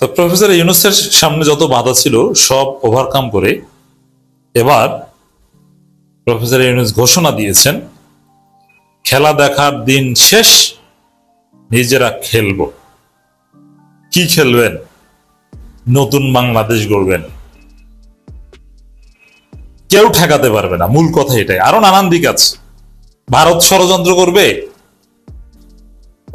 তো প্রফেসর ইউনূসের সামনে যত বাধা ছিল সব ওভারকাম করে এবার প্রফেসর ইউনূস ঘোষণা দিয়েছেন, খেলা দেখার দিন শেষ, নিজেরা খেলব। কি খেলবেন? নতুন বাংলাদেশ গড়বেন। কেউ ঠেকাতে পারবে না, মূল কথা এটাই। আরো নানান দিক আছে। ভারত ষড়যন্ত্র করবে,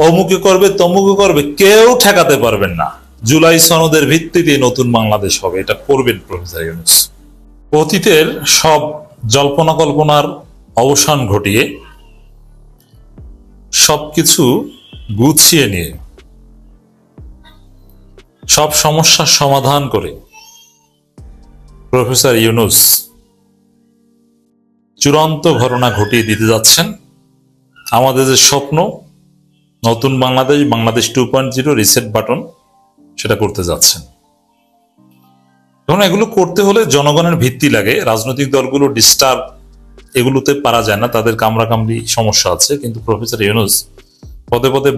অমুকে করবে, তমুকে করবে, কেউ ঠেকাতে পারবেন না। জুলাই সনদের ভিত্তিতে নতুন বাংলাদেশ হবে, এটা করবেন প্রফেসর ইউনূস। অতীতের সব জল্পনা কল্পনার অবসান ঘটিয়ে সবকিছু গুছিয়ে নিয়ে সব সমস্যার সমাধান করে প্রফেসর ইউনূস চূড়ান্ত ঘটনা ঘটিয়ে দিতে যাচ্ছেন। আমাদের যে স্বপ্ন নতুন বাংলাদেশ, বাংলাদেশ 2.0 রিসেট বাটন, সেটা করতে যাচ্ছেন। এখন এগুলো করতে হলে জনগণের ভিত্তি লাগে। রাজনৈতিক দলগুলো ডিস্টার্ব, এগুলোতে পারা যায় না, তাদের কামড়াকামড়ি সমস্যা আছে। কিন্তু প্রফেসর ইউনূস পদে পদে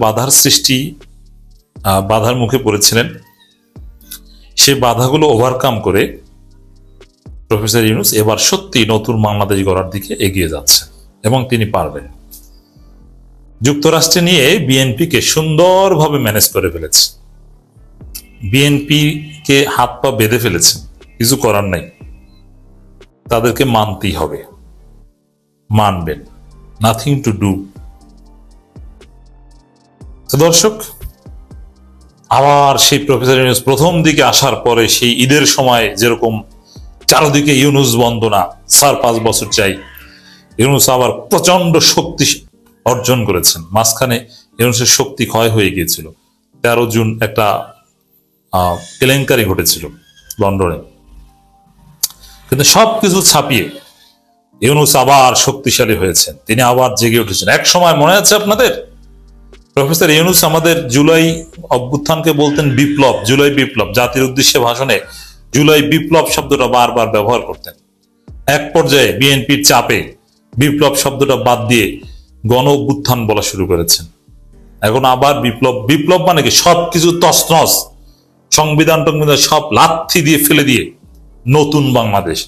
বাধার মুখে পড়েছিলেন। সেই বাধাগুলো ওভারকাম করে প্রফেসর ইউনূস এবার সত্যি নতুন বাংলাদেশ গড়ার দিকে এগিয়ে যাচ্ছে এবং তিনি পারবেন। যুক্তরাষ্ট্রে নিয়ে বিএনপিকে সুন্দরভাবে ম্যানেজ করে ফেলেছে, বিএনপিকে হাত পা বেঁধে ফেলেছে। কিছু করার নাই, তাদেরকে মানতেই হবে, মানবেন, নাথিং টু ডু। দর্শক, আবার সেই প্রফেসর ইউনূস প্রথম দিকে আসার পরে সেই ঈদের সময় যেরকম চারদিকে ইউনূস বন্দনা, স্যার 5 বছর চাই, ইউনূস আবার প্রচন্ড শক্তি অর্জন করেছেন। মাঝখানে ইউনূসের শক্তি ক্ষয় হয়ে গিয়েছিল। 13 জুন একটা কেলেঙ্কারি ঘটেছিল লন্ডনে, কিন্তু সবকিছু ছাপিয়ে ইউনূস আবার শক্তিশালী হয়েছেন, তিনি আবার জেগে উঠেছেন। এক সময় মনে আছে আপনাদের, প্রফেসর ইউনূস আমাদের জুলাই অভ্যুত্থানকে বলতেন বিপ্লব, জুলাই বিপ্লব। জাতির উদ্দেশ্যে ভাষণে জুলাই বিপ্লব শব্দটা বারবার ব্যবহার করতেন। এক পর্যায়ে বিএনপির চাপে বিপ্লব শব্দটা বাদ দিয়ে গণ অভ্যুত্থান বলা শুরু করেছেন। এখন আবার বিপ্লব। বিপ্লব মানে কি? সবকিছু তছনছ, সংবিধান সব লাথি দিয়ে ফেলে দিয়ে নতুন বাংলাদেশ।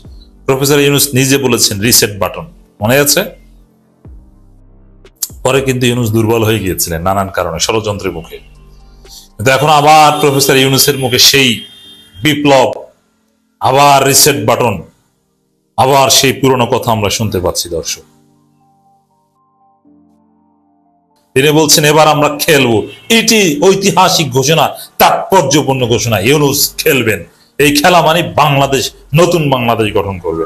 প্রফেসর ইউনূস নিজে বলেছেন রিসেট বাটন, মনে আছে? পরে কিন্তু ইউনূস দুর্বল হয়ে গিয়েছিলেন নানান কারণে, ষড়যন্ত্রের মুখে। কিন্তু এখন আবার প্রফেসর ইউনূসের মুখে সেই বিপ্লব, আবার রিসেট বাটন, আবার সেই পুরনো কথা আমরা শুনতে পাচ্ছি। দর্শক, তিনি বলছেন এবার আমরা খেলবো। এটি ঐতিহাসিক ঘোষণা, তাৎপর্যপূর্ণ ঘোষণা। ইউনূস খেলবেন। এই খেলা মানে বাংলাদেশ, নতুন বাংলাদেশ গঠন করবে।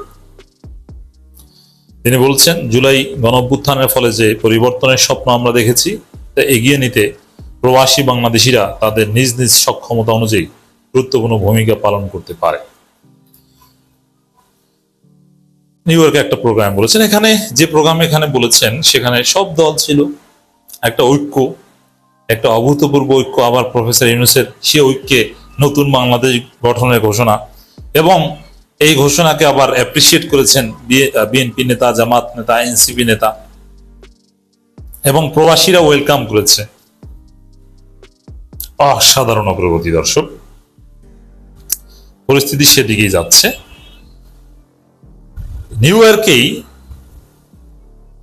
তিনি বলছেন জুলাই গণঅভ্যুত্থানের ফলে যে পরিবর্তনের স্বপ্ন আমরা দেখেছি, তা এগিয়ে নিতে প্রবাসী বাংলাদেশিরা তাদের নিজ নিজ সক্ষমতা অনুযায়ী গুরুত্বপূর্ণ ভূমিকা পালন করতে পারে। নিউ ইয়র্কে একটা প্রোগ্রাম বলেছেন, এখানে যে প্রোগ্রাম এখানে বলেছেন সেখানে সব দল ছিল, একটা ঐক্য, একটা অভূতপূর্ব ঐক্য। আবার প্রফেসর ইউনূসের সে ঐক্যে নতুন বাংলাদেশ গঠনের ঘোষণা, এবং এই ঘোষণাকে আবার অ্যাপ্রিসিয়েট করেছেন বিএনপি নেতা, জামাত নেতা, এনসিপি নেতা, এবং প্রবাসীরা ওয়েলকাম করেছে। অসাধারণ অগ্রগতি। দর্শক, পরিস্থিতি সেদিকেই যাচ্ছে। নিউ ইয়র্কেই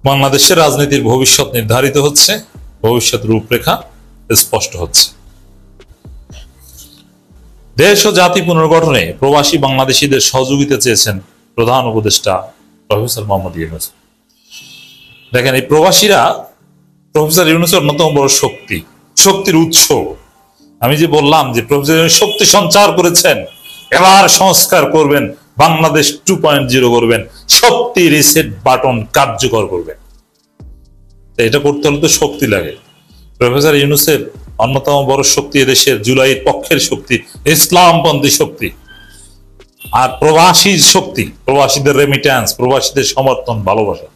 বাংলাদেশের রাজনীতির ভবিষ্যৎ নির্ধারিত হচ্ছে, ভবিষ্যৎ রূপরেখা স্পষ্ট হচ্ছে। দেশ ও জাতি পুনর্গঠনে প্রবাসী বাংলাদেশিদের সহযোগিতা চেয়েছেন প্রধান উপদেষ্টা প্রফেসর মোহাম্মদ ইউনূস। দেখেন, এই প্রবাসীরা প্রফেসর ইউনূসের অন্যতম বড় শক্তি, শক্তির উৎস। আমি যে বললাম যে প্রফেসর ইউনূস শক্তি সঞ্চার করেছেন, এবার সংস্কার করবেন, বাংলাদেশ 2.0 করবেন, শক্তি রিসেট বাটন কার্যকর করবেন। এটা করতে হলে তো শক্তি লাগে। প্রফেসর ইউনূসের অন্যতম বড় শক্তি এদেশের জুলাইয়ের পক্ষের শক্তি, ইসলামপন্থী শক্তি, আর প্রবাসীর শক্তি, প্রবাসীদের রেমিট্যান্স, প্রবাসীদের সমর্থন, ভালোবাসা।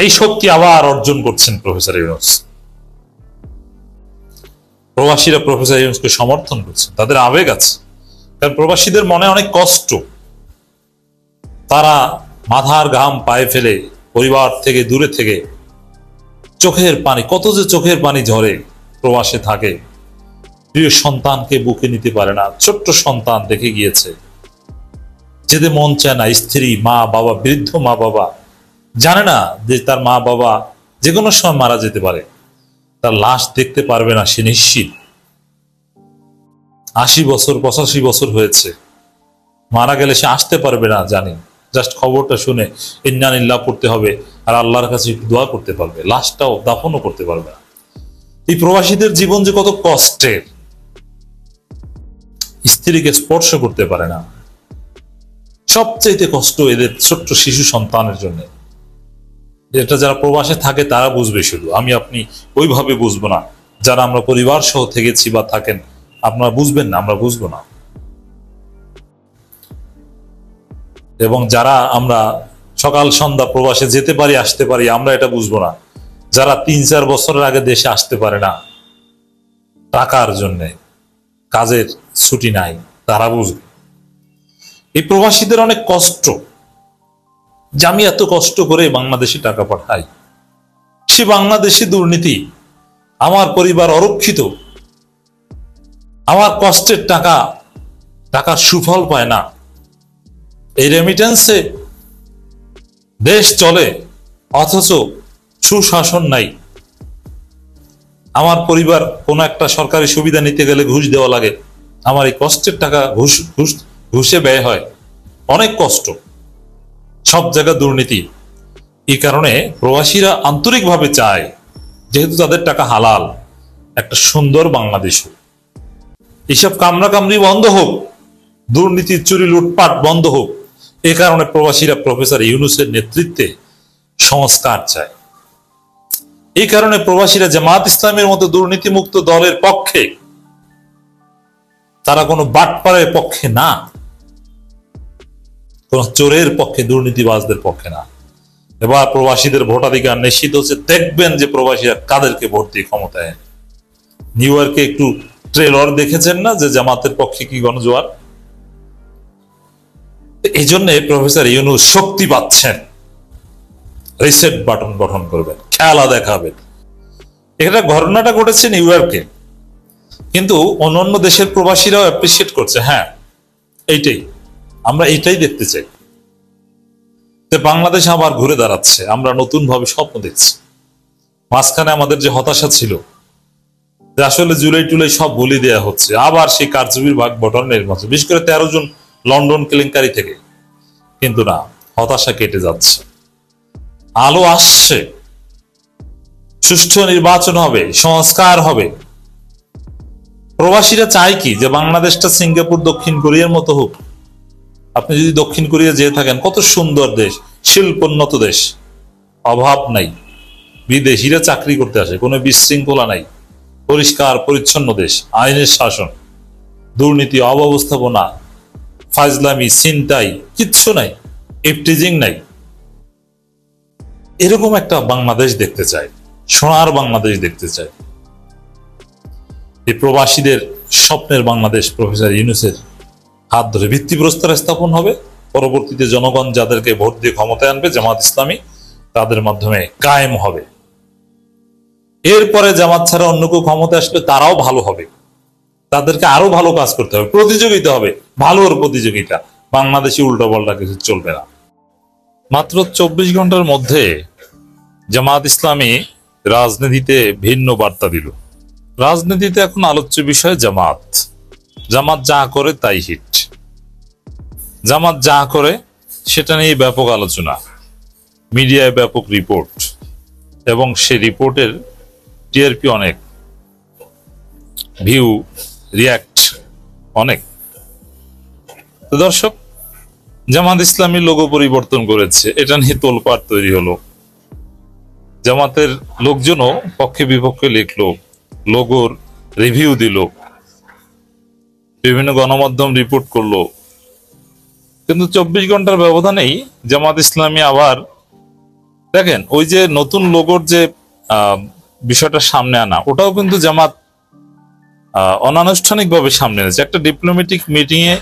এই শক্তি আবার অর্জন করছেন প্রফেসর ইউনূস। প্রবাসীরা প্রফেসর ইউনূসকে সমর্থন করছেন, তাদের আবেগ আছে। কারণ প্রবাসীদের মনে অনেক কষ্ট, তারা মাথার ঘাম পায়ে ফেলে পরিবার থেকে দূরে থেকে চোখের পানি, কত যে চোখের পানি ঝরে, প্রবাসে থাকে। প্রিয় সন্তানকে বুকে নিতে পারে না, ছোট্ট সন্তান দেখে গিয়েছে, যেতে মন চায় না। স্ত্রী, মা বাবা, বৃদ্ধ মা বাবা জানে না যে তার মা বাবা যে কোনো সময় মারা যেতে পারে, তার লাশ দেখতে পারবে না, সে নিশ্চিত। 80 বছর 85 বছর হয়েছে, মারা গেলে সে আসতে পারবে না, জানি। জাস্ট খবরটা শুনে ইন্না লিল্লাহ পড়তে হবে আর আল্লাহর কাছে একটু দোয়া করতে পারবে, লাশটাও দাফনও করতে পারবে না। এই প্রবাসীদের জীবন যে কত কষ্টের, স্ত্রীকে স্পর্শ করতে পারে না। সবচাইতে কষ্ট এদের ছোট্ট শিশু সন্তানের জন্য। এটা যারা প্রবাসে থাকে তারা বুঝবে, শুধু আমি আপনি ওইভাবে বুঝবো না। যারা আমরা পরিবার সহ থেকেছি বা থাকেন, আপনারা বুঝবেন না, আমরা বুঝবো না। এবং যারা আমরা সকাল সন্ধ্যা প্রবাসে যেতে পারি, আসতে পারি, আমরা এটা বুঝবো না। যারা 3-4 বছরের আগে দেশে আসতে পারে না টাকার জন্য, কাজের ছুটি নাই, তারা বুঝবে। এই প্রবাসীদের অনেক কষ্ট, যে আমি এত কষ্ট করে বাংলাদেশে টাকা পাঠাই, সে বাংলাদেশে দুর্নীতি, আমার পরিবার অরক্ষিত, আমার কষ্টের টাকার সুফল পায় না। এই রেমিটেন্সে দেশ চলে, অথচ সুশাসন নাই। আমার পরিবার কোনো একটা সরকারি সুবিধা নিতে গেলে ঘুষ দেওয়া লাগে, আমার এই কষ্টের টাকা ঘুষে ব্যয় হয়, অনেক কষ্ট, সব জায়গায় দুর্নীতি। এই কারণে প্রবাসীরা আন্তরিকভাবে চায়, যেহেতু তাদের টাকা হালাল, একটা সুন্দর বাংলাদেশ হোক, এইসব কামড়াকামড়ি বন্ধ হোক, দুর্নীতি, চুরি, লুটপাট বন্ধ হোক। এ কারণে প্রবাসীরা প্রফেসর ইউনূসের নেতৃত্বে সংস্কার চায়। এই কারণে প্রবাসীরা জামাত ইসলামের মতো দুর্নীতিমুক্ত দলের পক্ষে, তারা কোনো বাটপাড়ের পক্ষে না, কোন চোরের পক্ষে, দুর্নীতিবাজদের পক্ষে না। এবার প্রবাসীদের ভোটাধিকার নিশ্চিত হচ্ছে, দেখবেন যে প্রবাসীরা কাদেরকে ভোট দিয়ে ক্ষমতায়। নিউ ইয়র্কে একটু ট্রেলার দেখেছেন না, যে জামাতের পক্ষে কি গণজোয়ার। এই জন্য প্রফেসর ইউনূস শক্তি পাচ্ছেন, রিসেট বাটন গঠন করবেন, খেলা দেখাবেন। এটা ঘটনাটা ঘটেছে নিউ ইয়র্কে, কিন্তু অন্যান্য দেশের প্রবাসীরাও অ্যাপ্রিসিয়েট করছে। হ্যাঁ, এইটাই আমরা এইটাই দেখতে চাই, যে বাংলাদেশ আবার ঘুরে দাঁড়াচ্ছে, আমরা নতুন ভাবে স্বপ্ন দেখছি। মাঝখানে আমাদের যে হতাশা ছিল, যে আসলে জুলাই টুলাই সব বলি দেয়া হচ্ছে, আবার সেই কার্যবিভাগ গঠনের মতো, বিশেষ করে 13 জন লন্ডন কেলেঙ্কারি থেকে, কিন্তু না, হতাশা কেটে যাচ্ছে, আলো আসছে, সুষ্ঠু নির্বাচন হবে, সংস্কার হবে। প্রবাসীরা চায় কি, যে বাংলাদেশটা সিঙ্গাপুর, দক্ষিণ কোরিয়ার মতো হোক। আপনি যদি দক্ষিণ কোরিয়া যেয়ে থাকেন, কত সুন্দর দেশ, শিল্পোন্নত দেশ, অভাব নাই, বিদেশিরা চাকরি করতে আসে, কোনো বিশৃঙ্খলা নাই, পরিষ্কার পরিচ্ছন্ন দেশ, আইনের শাসন, দুর্নীতি, অব্যবস্থাপনা, ফাজলামি, ছিনতাই কিচ্ছু নাই, ইফটিজিং নাই। এরকম একটা বাংলাদেশ দেখতে চাই, সোনার বাংলাদেশ দেখতে চাই। এই প্রবাসীদের স্বপ্নের বাংলাদেশ প্রফেসর ইউনূসের হাত ধরে ভিত্তিপ্রস্তর স্থাপন হবে। পরবর্তীতে জনগণ যাদেরকে ভোট দিয়ে ক্ষমতায় আনবে, জামাত ইসলামী, তাদের মাধ্যমে কায়েম হবে। এরপরে জামাত ছাড়া অন্য কেউ ক্ষমতা আসলে তারাও ভালো হবে, তাদেরকে আরো ভালো কাজ করতে হবে, প্রতিযোগিতা হবে, ভালোর প্রতিযোগিতা। বাংলাদেশে উল্টোপাল্টা কিছু চলবে না। মাত্র 24 ঘন্টার মধ্যে জামাত ইসলামী রাজনীতিতে ভিন্ন বার্তা দিল। রাজনীতিতে এখন আলোচ্য বিষয় জামাত। জামাত যা করে তাই হিট, জামাত যা করে সেটা নিয়ে ব্যাপক আলোচনা, মিডিয়ায় ব্যাপক রিপোর্ট, এবং সেই রিপোর্টের টিআরপি অনেক, ভিউ, রিয়াক্ট অনেক। তো দর্শক, জামাত ইসলামী লোগো পরিবর্তন করেছে, এটা নিয়ে তোলপাড় তৈরি হলো। জামাতের লোকজনও পক্ষে বিপক্ষে লিখলো, লোগোর রিভিউ দিল, বিভিন্ন গণমাধ্যম রিপোর্ট করলো, কিন্তু 24 ঘন্টার ব্যবধানেই জামাত ইসলামী আবার দেখেন, ওই যে নতুন লোগোর যে বিষয়টা সামনে আনা, ওটাও কিন্তু জামাত অনানুষ্ঠানিকভাবে সামনে এনেছে। একটা ডিপ্লোম্যাটিক মিটিং এ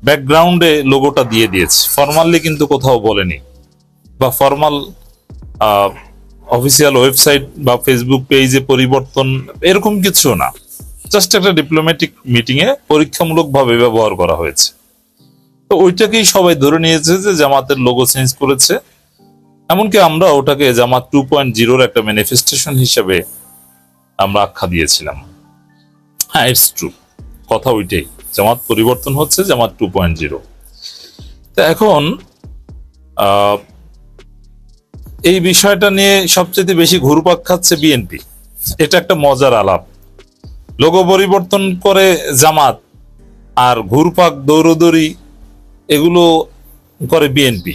ব্যাকগ্রাউন্ডে লোগোটা দিয়ে দিয়েছে, ফরমালি কিন্তু কোথাও বলেনি, বা ফরমাল অফিসিয়াল ওয়েবসাইট বা ফেসবুক পেজে পরিবর্তন এরকম কিছু না। জাস্ট একটা ডিপ্লোম্যাটিক মিটিং এ পরীক্ষামূলকভাবে ব্যবহার করা হয়েছে। তো ওইটাকেই সবাই ধরে নিয়েছে যে জামাতের লোগো চেঞ্জ করেছে, এমনকি আমরা ওটাকে জামাত 2.0 একটা ম্যানিফেস্টেশন হিসেবে আমরা আখ্যা দিয়েছিলাম। হ্যাঁ, ইটস ট্রু, কথা ওইটাই, জামাত পরিবর্তন হচ্ছে, জামাত 2.0। তো এখন এই বিষয়টা নিয়ে সবচেয়ে বেশি ঘুরপাক খাচ্ছে বিএনপি। এটা একটা মজার আলাপ, লোগো পরিবর্তন করে জামাত আর ঘুরপাক দৌড়দৌড়ি এগুলো করে বিএনপি,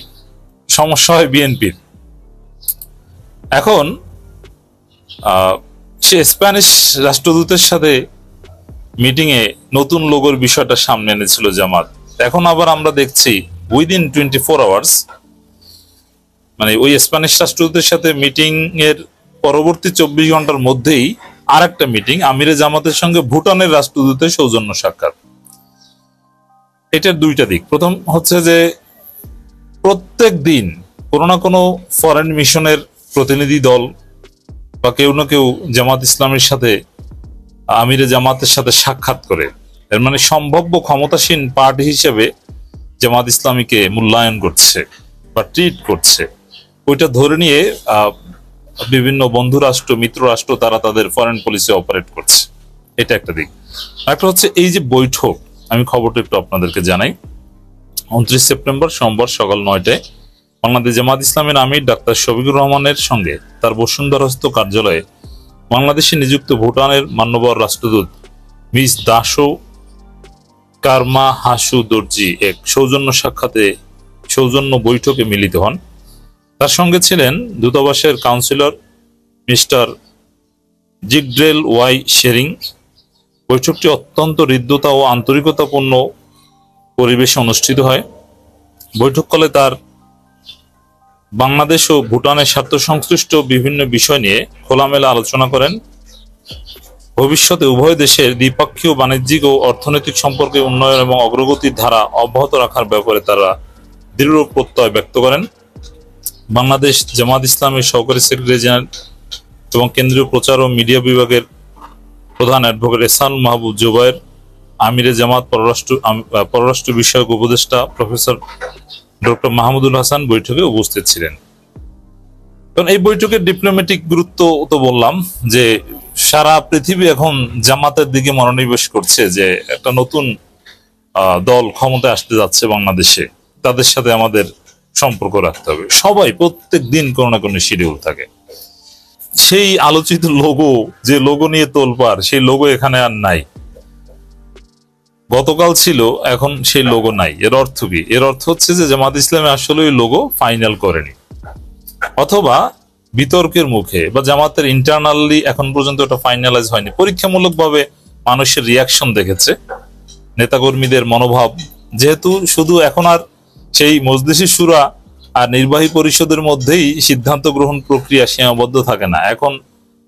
সমস্যা হয় বিএনপির। এখন সে স্প্যানিশ রাষ্ট্রদূতের সাথে মিটিং এ নতুন লোগোর বিষয়টা সামনে এনেছিল জামাত। এখন আবার আমরা দেখছি উইদিন 24 আওয়ার্স, মানে ওই স্প্যানিশ রাষ্ট্রদূতের সাথে মিটিং এর পরবর্তী 24 ঘন্টার মধ্যেই আর একটা মিটিং, আমিরে জামাতের সঙ্গে ভুটানের রাষ্ট্রদূতের সৌজন্য সাক্ষাৎ। এটার দুইটা দিক। প্রথম হচ্ছে যে প্রত্যেক দিন কোনো না কোনো ফরেন মিশনের প্রতিনিধি দল বা কেউ না কেউ জামাত ইসলামের সাথে, আমিরে জামাতের সাথে সাক্ষাৎ করে, এর মানে সম্ভাব্য ক্ষমতাসীন পার্টি হিসেবে জামাত ইসলামীকে মূল্যায়ন করছে বা ট্রিট করছে। ওইটা ধরে নিয়ে বিভিন্ন বন্ধু রাষ্ট্র, মিত্র রাষ্ট্র তারা তাদের ফরেন পলিসি অপারেট করছে। এটা একটা দিক। একটা হচ্ছে এই যে বৈঠক, আমি খবরটা একটু আপনাদেরকে জানাই। 29 সেপ্টেম্বর সোমবার সকাল 9টায় বাংলাদেশ জামাত ইসলামের আমির ডাক্তার শফিকুর রহমানের সঙ্গে তার বসুন্ধরাস্থ কার্যালয়ে বাংলাদেশে নিযুক্ত ভুটানের মান্যবর রাষ্ট্রদূত মিস দাসো কারমা হাসু দর্জি এক সৌজন্য বৈঠকে মিলিত হন। তার সঙ্গে ছিলেন দূতাবাসের কাউন্সিলর মিস্টার জিগড্রেল ওয়াই শেরিং। বৈঠকটি অত্যন্ত হৃদ্যতা ও আন্তরিকতাপূর্ণ পরিবেশে অনুষ্ঠিত হয়। বৈঠককালে তার বাংলাদেশ ও ভুটানের স্বার্থ সংশ্লিষ্ট বিভিন্ন বিষয় নিয়ে খোলামেলা আলোচনা করেন। ভবিষ্যতে উভয় দেশের দ্বিপক্ষীয় বাণিজ্যিক ও অর্থনৈতিক সম্পর্কে উন্নয়ন এবং অগ্রগতির ধারা অব্যাহত রাখার ব্যাপারে তারা দৃঢ় প্রত্যয় ব্যক্ত করেন। বাংলাদেশ জামাত ইসলামের সহকারী সেক্রেটারি জেনারেল এবং কেন্দ্রীয় প্রচার ও মিডিয়া বিভাগের প্রধান অ্যাডভোকেট এহসানুল মাহবুব জুবায়ের, আমিরে জামাত পররাষ্ট্র বিষয়ক উপদেষ্টা প্রফেসর ডক্টর মাহমুদুল হাসান বৈঠকে উপস্থিত ছিলেন। কারণ এই বৈঠকের ডিপ্লোম্যাটিক গুরুত্ব তো বললাম, যে সারা পৃথিবী এখন জামাতের দিকে মনোনিবেশ করছে, যে একটা নতুন দল ক্ষমতায় আসতে যাচ্ছে বাংলাদেশে, তাদের সাথে আমাদের সম্পর্ক রাখতে হবে। সবাই প্রত্যেক দিন কোনো না কোনো শিডিউল থাকে। সেই আলোচিত লোগো, যে লোগো নিয়ে তোলপাড়, সেই লোগো এখানে আর নাই। গতকাল ছিল, এখন সেই লোগো নাই। এর অর্থ কি? এর অর্থ হচ্ছে যে জামাত ইসলামী আসলে ওই লোগো ফাইনাল করেনি, অথবা বিতর্কের মুখে বা জামাতের ইন্টারনালি এখন পর্যন্ত এটা ফাইনালাইজ হয়নি। পরীক্ষামূলকভাবে মানুষের রিয়াকশন দেখেছে, নেতাকর্মীদের মনোভাব, যেহেতু শুধু এখন আর সেই মজলিসি শুরা আর নির্বাহী পরিষদের মধ্যেই সিদ্ধান্ত গ্রহণ প্রক্রিয়া সীমাবদ্ধ থাকে না। এখন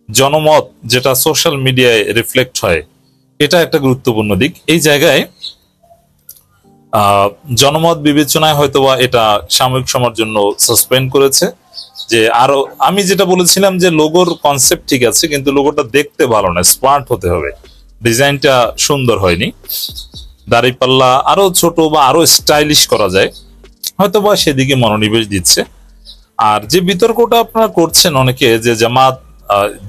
জনমত, যেটা সোশ্যাল মিডিয়ায় রিফ্লেক্ট হয়, এটা একটা গুরুত্বপূর্ণ দিক। এই জায়গায় জনমত বিবেচনায় হয়তোবা এটা সাময়িক সময়ের জন্য সাসপেন্ড করেছে। যে আরো আমি যেটা বলেছিলাম যে লোগোর কনসেপ্ট ঠিক আছে, কিন্তু লোগোটা দেখতে ভালো না, স্মার্ট হতে হবে, ডিজাইনটা সুন্দর হয়নি। দাড়িপাল্লা আরো ছোট বা আরো স্টাইলিশ করা যায়, হয়তোবা সেদিকে মনোনিবেশ দিচ্ছে। আর যে বিতর্কটা আপনারা করছেন অনেকে, যে জামাত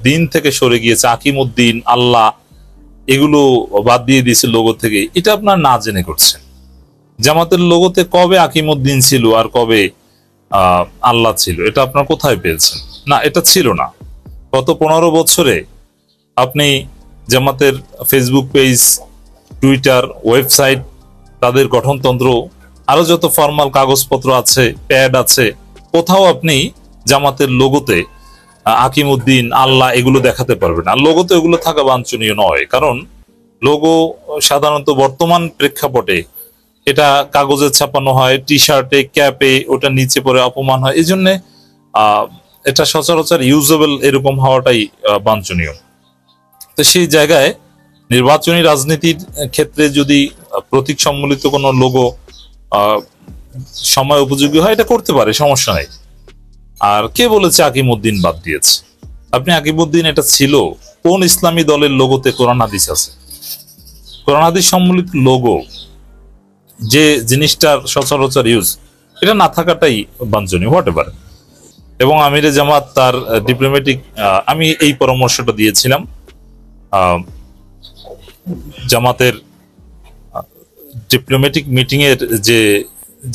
দিন থেকে সরে গিয়েছে, আকিমউদ্দিন, আল্লাহ এগুলো বাদ দিয়ে দিয়েছে লোগো থেকে, এটা আপনার না জেনে করছেন। জামাতের লোগোতে কবে আকিমউদ্দিন ছিল আর কবে আল্লাহ ছিল, এটা আপনার কোথায় পেয়েছেন? না, এটা ছিল না। গত 15 বছরে আপনি জামাতের ফেসবুক পেজ, টুইটার, ওয়েবসাইট, তাদের গঠনতন্ত্র, আরো যত ফর্মাল কাগজপত্র আছে, প্যাড আছে, কোথাও আপনি জামাতের লোগোতে আকিমউদ্দিন, আল্লাহ এগুলো দেখাতে পারবেন। আর লোগোতে এগুলো থাকা বাঞ্ছনীয় নয়, কারণ লোগো সাধারণত বর্তমান প্রেক্ষাপটে এটা কাগজে ছাপানো হয়, টি শার্টে, ক্যাপে, ওটা নিচে পরে অপমান হয়। এই জন্য এটা সচরাচর ইউজেবল এরকম হওয়াটাই বাঞ্ছনীয়। তো সেই জায়গায় নির্বাচনী রাজনীতির ক্ষেত্রে যদি প্রতীক সম্মিলিত কোনো লোগো সময় উপযোগী হয়, এটা করতে পারে, সমস্যা নাই। আর কে বলেছে আকিমউদ্দিন বাদ দিয়েছে? আপনি আকিমউদ্দিন এটা ছিল কোন ইসলামী দলের লোগোতে কোরআন হাদিস আছে? কোরআন হাদিস সম্মিলিত লোগো, যে জিনিসটার সচরাচর ইউজ, এটা না থাকাটাই বাঞ্ছনীয়, হোয়াট এভার। এবং আমিরে জামাত তার ডিপ্লোম্যাটিক, আমি এই পরামর্শটা দিয়েছিলাম, জামাতের ডিপ্লোম্যাটিক মিটিং এর যে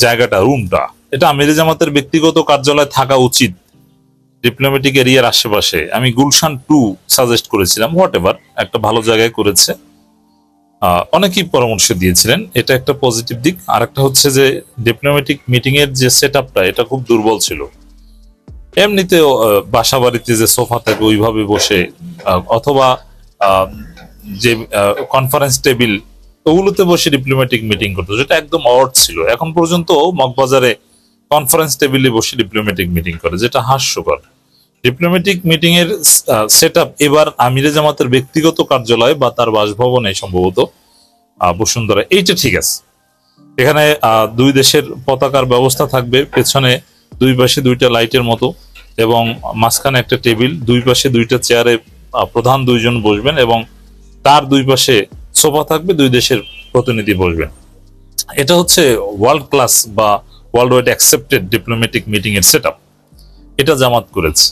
জায়গাটা, রুমটা, এটা আমিরে জামাতের ব্যক্তিগত কার্যালয় থাকা উচিত ডিপ্লোম্যাটিক এরিয়ার আশেপাশে। আমি গুলশান 2 সাজেস্ট করেছিলাম, হোয়াট এভার, একটা ভালো জায়গায় করেছে। অনেকেই পরামর্শ দিয়েছিলেন, এটা একটা পজিটিভ দিক। আর একটা হচ্ছে যে ডিপ্লোম্যাটিক মিটিং এর যে সেট আপটা, এটা খুব দুর্বল ছিল। এমনিতেও বাসা বাড়িতে যে সোফা থাকে ওইভাবে বসে, অথবা যে কনফারেন্স টেবিল, ওগুলোতে বসে ডিপ্লোম্যাটিক মিটিং করতো, যেটা একদম অড ছিল। এখন পর্যন্ত মগবাজারে কনফারেন্স টেবিলে বসে ডিপ্লোম্যাটিক মিটিং করে, যেটা হাস্যকর। ডিপ্লোম্যাটিক মিটিং এর সেট আপ এবার আমিরে জামাতের ব্যক্তিগত কার্যালয় বা তার বাসভবনে, সম্ভবত বসুন্ধরা, এইটা ঠিক আছে। এখানে দুই দেশের পতাকার ব্যবস্থা থাকবে, পেছনে দুই পাশে দুইটা লাইটের মতো, এবং মাঝখানে একটা টেবিল, দুই পাশে দুইটা চেয়ারে প্রধান দুইজন বসবেন, এবং তার দুই পাশে সোফা থাকবে, দুই দেশের প্রতিনিধি বসবেন। এটা হচ্ছে ওয়ার্ল্ড ক্লাস বা world wide accepted diplomatic meeting এর সেট আপ, এটা জামাত করেছে।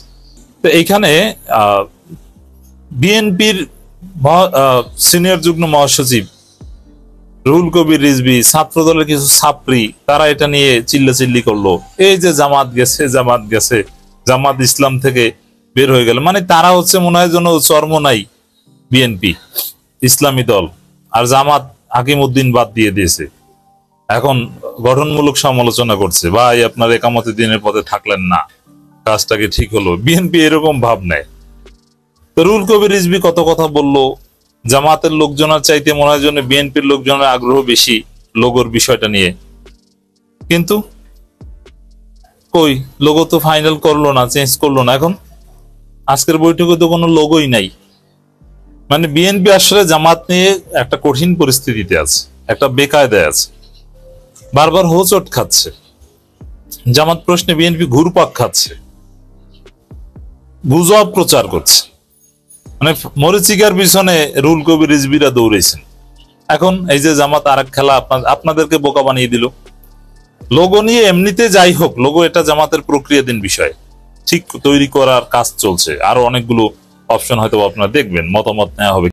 তো এইখানে বিএনপির সিনিয়র যুগ্ম মহাসচিব রুহুল কবির রিজভী, ছাত্র দলের কিছু ছাত্রী, তারা এটা নিয়ে চিল্লাচিল্লি করলো, এই যে জামাত গেছে, জামাত গেছে, জামাত ইসলাম থেকে বের হয়ে গেল। মানে তারা হচ্ছে মনে হয় যেন চরমোনাই বিএনপি ইসলামী দল, আর জামাত হাকিমউদ্দিন বাদ দিয়ে দিয়েছে। এখন গঠনমূলক সমালোচনা করছে, ভাই আপনার একামতে দিনের পথে থাকলেন না, কাজটাকে ঠিক হলো। বিএনপি এরকম ভাব নেয়। তো রুহুল কবির রিজভী কত কথা বললো, জামাতের লোকজনের চাইতে মনে হয় যেন বিএনপির লোকজনের আগ্রহ বেশি লোগোর বিষয়টা নিয়ে। কিন্তু কই, লোগো তো ফাইনাল করলো না, চেঞ্জ করলো না। এখন আজকের বৈঠকে তো কোনো লোগোই নাই। মানে বিএনপি আসলে জামাত নিয়ে একটা কঠিন পরিস্থিতিতে আছে, একটা বেকায়দায় আছে, বারবার হোঁচট খাচ্ছে। জামাত প্রশ্নে বিএনপি ঘুরপাক খাচ্ছে, গুজব প্রচার করছে। মানে মরিচিকার পিছনে রুহুল কবির রিজভীরা দৌড়েছেন। এখন এই যে জামাত আরেক খেলা আপনাদেরকে বোকা বানিয়ে দিল। লোগো নিয়ে এমনিতে যাই হোক, লোগো এটা জামাতের প্রক্রিয়াধীন বিষয়, ঠিক তৈরি করার কাজ চলছে। আরো অনেকগুলো অপশন হয়তো আপনারা দেখবেন, মতামত নেওয়া হবে।